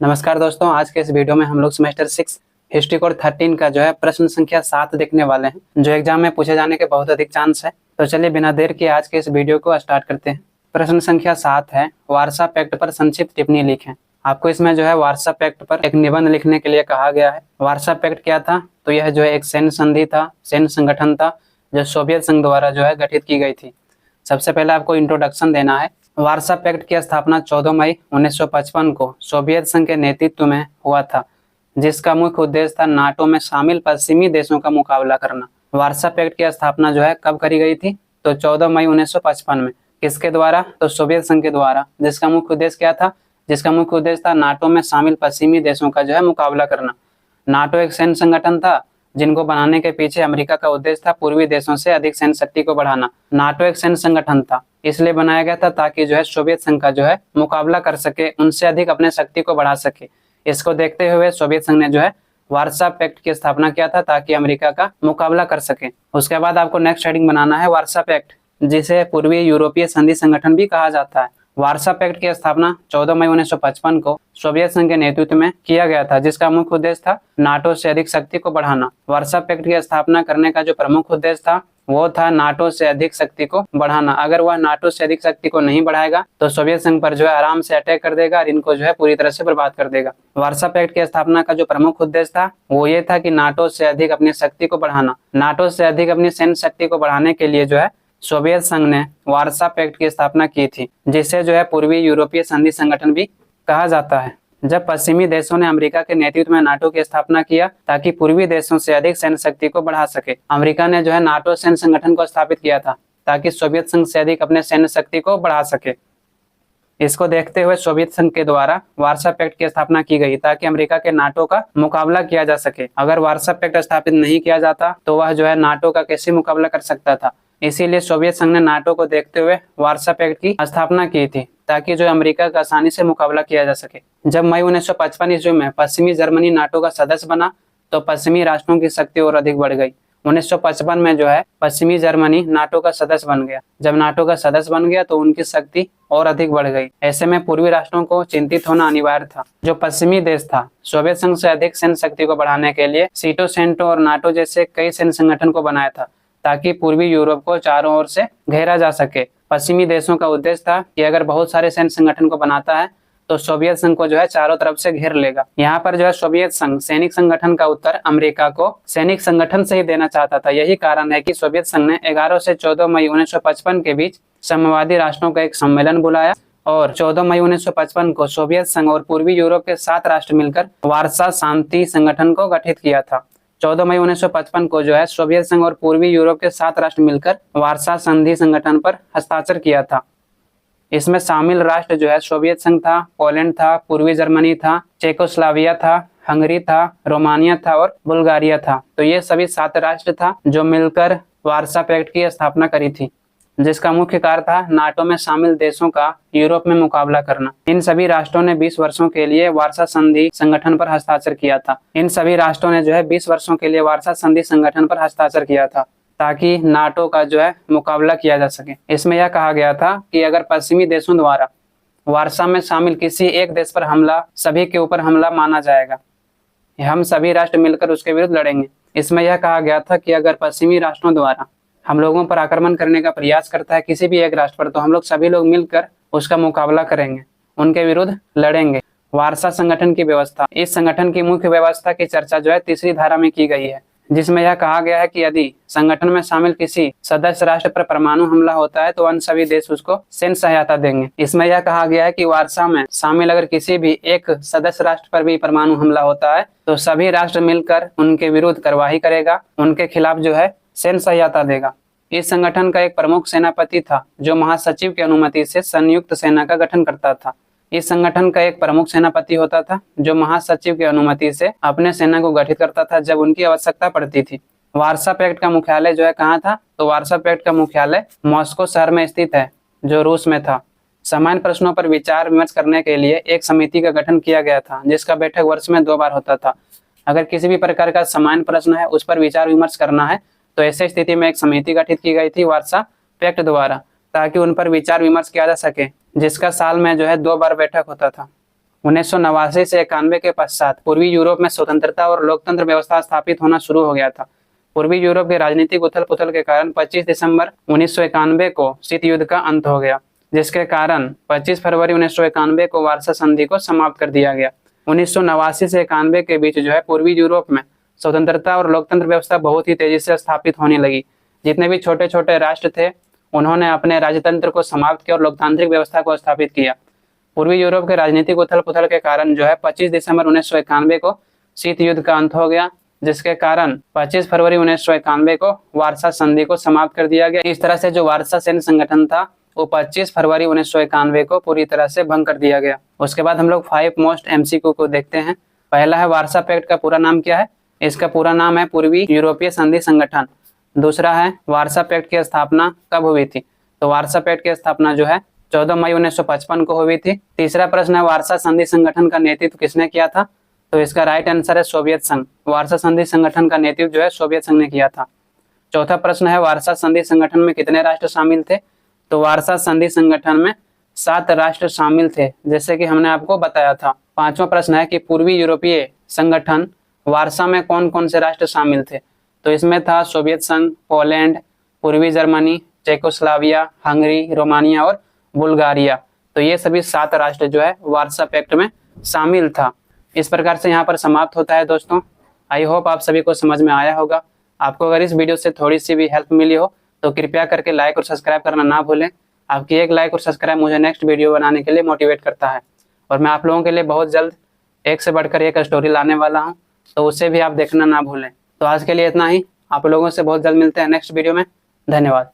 नमस्कार दोस्तों, आज के इस वीडियो में हम लोग सेमेस्टर 6 हिस्ट्री कोड 13 का जो है प्रश्न संख्या 7 देखने वाले हैं, जो एग्जाम में पूछे जाने के बहुत अधिक चांस है। तो चलिए बिना देर किए आज के इस वीडियो को स्टार्ट करते हैं। प्रश्न संख्या 7 है, वारसा पैक्ट पर संक्षिप्त टिप्पणी लिखें। आपको इसमें जो है वारसा पैक्ट पर एक निबंध लिखने के लिए कहा गया है। वारसा पैक्ट क्या था? तो यह जो है एक सैन्य संधि था, सैन्य संगठन था, जो सोवियत संघ द्वारा जो है गठित की गई थी। सबसे पहले आपको इंट्रोडक्शन देना है। वारसा पैक्ट की स्थापना 14 मई 1955 को सोवियत संघ के नेतृत्व में हुआ था, जिसका मुख्य उद्देश्य था नाटो में शामिल पश्चिमी देशों का मुकाबला करना। वारसा पैक्ट की स्थापना जो है कब करी गई थी? तो 14 मई 1955 में। किसके द्वारा? तो सोवियत संघ के द्वारा। जिसका मुख्य उद्देश्य क्या था? जिसका मुख्य उद्देश्य था नाटो में शामिल पश्चिमी देशों का जो है मुकाबला करना। नाटो एक सैन्य संगठन था जिनको बनाने के पीछे अमेरिका का उद्देश्य था पूर्वी देशों से अधिक सैन्य शक्ति को बढ़ाना। नाटो एक सैन्य संगठन था, इसलिए बनाया गया था ताकि जो है सोवियत संघ का जो है मुकाबला कर सके, उनसे अधिक अपने शक्ति को बढ़ा सके। इसको देखते हुए सोवियत संघ ने जो है वारसा पैक्ट की स्थापना किया था ताकि अमेरिका का मुकाबला कर सके। उसके बाद आपको नेक्स्ट हेडिंग बनाना है वारसा पैक्ट, जिसे पूर्वी यूरोपीय संधि संगठन भी कहा जाता है। वारसा पैक्ट की स्थापना 14 मई 1955 को सोवियत संघ के नेतृत्व में किया गया था, जिसका मुख्य उद्देश्य था नाटो से अधिक शक्ति को बढ़ाना। वारसा पैक्ट की स्थापना करने का जो प्रमुख उद्देश्य था वो था नाटो से अधिक शक्ति को बढ़ाना। अगर वह नाटो से अधिक शक्ति को नहीं बढ़ाएगा तो सोवियत संघ पर जो है आराम से अटैक कर देगा और इनको जो है पूरी तरह से बर्बाद कर देगा। वारसा पैक्ट की स्थापना का जो प्रमुख उद्देश्य था वो ये था कि नाटो से अधिक अपनी शक्ति को बढ़ाना। नाटो से अधिक अपनी सैन्य शक्ति को बढ़ाने के लिए जो है सोवियत संघ ने वारसा पैक्ट की स्थापना की थी, जिसे जो है पूर्वी यूरोपीय संधि संगठन भी कहा जाता है। जब पश्चिमी देशों ने अमेरिका के नेतृत्व में नाटो की स्थापना किया ताकि पूर्वी देशों से अधिक सैन्य शक्ति को बढ़ा सके, अमेरिका ने जो है नाटो सैन्य संगठन को स्थापित किया था ताकि सोवियत संघ से अधिक अपने सैन्य शक्ति को बढ़ा सके। इसको देखते हुए सोवियत संघ के द्वारा वारसा पैक्ट की स्थापना की गई ताकि अमेरिका के नाटो का मुकाबला किया जा सके। अगर वारसा पैक्ट स्थापित नहीं किया जाता तो वह जो है नाटो का कैसे मुकाबला कर सकता था। इसीलिए सोवियत संघ ने नाटो को देखते हुए वारसा पैक्ट की स्थापना की थी ताकि जो अमेरिका का आसानी से मुकाबला किया जा सके। जब मई 1955 ईस्वी में पश्चिमी जर्मनी नाटो का सदस्य बना तो पश्चिमी राष्ट्रों की शक्ति और अधिक बढ़ गई। 1955 में जो है पश्चिमी जर्मनी नाटो का सदस्य बन गया। जब नाटो का सदस्य बन गया तो उनकी शक्ति और अधिक बढ़ गई। ऐसे में पूर्वी राष्ट्रों को चिंतित होना अनिवार्य था। जो पश्चिमी देश था सोवियत संघ से अधिक सैन्य शक्ति को बढ़ाने के लिए सीटो सेंटो और नाटो जैसे कई सैन्य संगठन को बनाया था ताकि पूर्वी यूरोप को चारों ओर से घेरा जा सके। पश्चिमी देशों का उद्देश्य था कि अगर बहुत सारे सैन्य संगठन को बनाता है तो सोवियत संघ को जो है चारों तरफ से घेर लेगा। यहाँ पर जो है सोवियत संघ सैनिक संगठन का उत्तर अमेरिका को सैनिक संगठन से ही देना चाहता था। यही कारण है कि सोवियत संघ ने 11 से 14 मई 1955 के बीच साम्यवादी राष्ट्रों का एक सम्मेलन बुलाया और 14 मई 1955 को सोवियत संघ और पूर्वी यूरोप के 7 राष्ट्र मिलकर वारसा शांति संगठन को गठित किया था। 14 मई 1955 को जो है सोवियत संघ और पूर्वी यूरोप के 7 राष्ट्र मिलकर वारसा संधि संगठन पर हस्ताक्षर किया था। इसमें शामिल राष्ट्र जो है सोवियत संघ था, पोलैंड था, पूर्वी जर्मनी था, चेकोस्लोवाकिया था, हंगरी था, रोमानिया था और बुल्गारिया था। तो ये सभी 7 राष्ट्र था जो मिलकर वारसा पैक्ट की स्थापना करी थी, जिसका मुख्य कार्य था नाटो में शामिल देशों का यूरोप में मुकाबला करना। इन सभी राष्ट्रों ने 20 वर्षों के लिए वारसा संधि संगठन पर हस्ताक्षर किया था। इन सभी राष्ट्रों ने जो है 20 वर्षों के लिए वारसा संधि संगठन पर हस्ताक्षर किया था ताकि नाटो का जो है मुकाबला किया जा सके। इसमें यह कहा गया था कि अगर पश्चिमी देशों द्वारा वारसा में शामिल किसी एक देश पर हमला सभी के ऊपर हमला माना जाएगा। हम सभी राष्ट्र मिलकर उसके विरुद्ध लड़ेंगे। इसमें यह कहा गया था कि अगर पश्चिमी राष्ट्रों द्वारा हम लोगों पर आक्रमण करने का प्रयास करता है किसी भी एक राष्ट्र पर, तो हम लोग सभी लोग मिलकर उसका मुकाबला करेंगे, उनके विरुद्ध लड़ेंगे। वारसा संगठन की व्यवस्था, इस संगठन की मुख्य व्यवस्था की चर्चा जो है 3री धारा में की गई है, जिसमें यह कहा गया है कि यदि संगठन में शामिल किसी सदस्य राष्ट्र पर परमाणु हमला होता है तो अन्य सभी देश उसको सैन्य सहायता देंगे। इसमें यह कहा गया है कि वारसा में शामिल अगर किसी भी एक सदस्य राष्ट्र पर भी परमाणु हमला होता है तो सभी राष्ट्र मिलकर उनके विरुद्ध कार्यवाही करेगा, उनके खिलाफ जो है सैन्य सहायता देगा। इस संगठन का एक प्रमुख सेनापति था जो महासचिव की अनुमति से संयुक्त सेना का गठन करता था। इस संगठन का एक प्रमुख सेनापति होता था जो महासचिव की अनुमति से अपने सेना को गठित करता था जब उनकी आवश्यकता पड़ती थी। वारसा पैक्ट का मुख्यालय जो है कहाँ था? तो वारसा पैक्ट का मुख्यालय मॉस्को शहर में स्थित है जो रूस में था। सामान्य प्रश्नों पर विचार विमर्श करने के लिए एक समिति का गठन किया गया था जिसका बैठक वर्ष में 2 बार होता था। अगर किसी भी प्रकार का सामान्य प्रश्न है उस पर विचार विमर्श करना है तो ऐसी स्थिति में एक समिति गठित की गई थी वारसा पैक्ट द्वारा ताकि उन पर विचार विमर्श किया जा सके, जिसका साल में जो है 2 बार बैठक होता था। 1989 से 91 के पश्चात पूर्वी यूरोप में स्वतंत्रता और लोकतंत्र व्यवस्था स्थापित होना शुरू हो गया था। पूर्वी यूरोप के राजनीतिक उथल पुथल के कारण 25 दिसंबर 1991 को शीत युद्ध का अंत हो गया, जिसके कारण 25 फरवरी 1991 को वार्सा संधि को समाप्त कर दिया गया। 1989 से 91 के बीच जो है पूर्वी यूरोप में स्वतंत्रता और लोकतंत्र व्यवस्था बहुत ही तेजी से स्थापित होने लगी। जितने भी छोटे छोटे राष्ट्र थे उन्होंने अपने राजतंत्र को समाप्त किया और लोकतांत्रिक व्यवस्था को स्थापित किया। पूर्वी यूरोप के राजनीतिक उथल पुथल के कारण जो है 25 दिसंबर 1991 को शीत युद्ध का अंत हो गया, जिसके कारण 25 फरवरी 1991 को वार्सा संधि को समाप्त कर दिया गया। इस तरह से जो वार्सा सैन्य संगठन था वो 25 फरवरी 1991 को पूरी तरह से भंग कर दिया गया। उसके बाद हम लोग 5 मोस्ट MCQ को देखते हैं। पहला है वार्सा पैक्ट का पूरा नाम क्या है? इसका पूरा नाम है पूर्वी यूरोपीय संधि संगठन। दूसरा है वार्सा पैक्ट की स्थापना कब हुई थी? तो वार्सा पैक्ट की स्थापना जो है 14 मई 1955 को हुई थी। तीसरा प्रश्न है वार्सा संधि संगठन का नेतृत्व किसने किया था? तो इसका राइट आंसर है सोवियत संघ। वार्सा संधि संगठन का नेतृत्व जो है सोवियत संघ ने किया था। चौथा प्रश्न है वार्सा संधि संगठन में कितने राष्ट्र शामिल थे? तो वार्सा संधि संगठन में 7 राष्ट्र शामिल थे, जैसे कि हमने आपको बताया था। पांचवा प्रश्न है कि पूर्वी यूरोपीय संगठन वार्सा में कौन कौन से राष्ट्र शामिल थे? तो इसमें था सोवियत संघ, पोलैंड, पूर्वी जर्मनी, चेकोस्लोवाकिया, हंगरी, रोमानिया और बुल्गारिया। तो ये सभी 7 राष्ट्र जो है वार्सा पैक्ट में शामिल था। इस प्रकार से यहाँ पर समाप्त होता है दोस्तों। आई होप आप सभी को समझ में आया होगा। आपको अगर इस वीडियो से थोड़ी सी भी हेल्प मिली हो तो कृपया करके लाइक और सब्सक्राइब करना ना भूलें। आपकी एक लाइक और सब्सक्राइब मुझे नेक्स्ट वीडियो बनाने के लिए मोटिवेट करता है। और मैं आप लोगों के लिए बहुत जल्द एक से बढ़कर एक स्टोरी लाने वाला हूँ, तो उसे भी आप देखना ना भूलें। तो आज के लिए इतना ही। आप लोगों से बहुत जल्द मिलते हैं नेक्स्ट वीडियो में। धन्यवाद।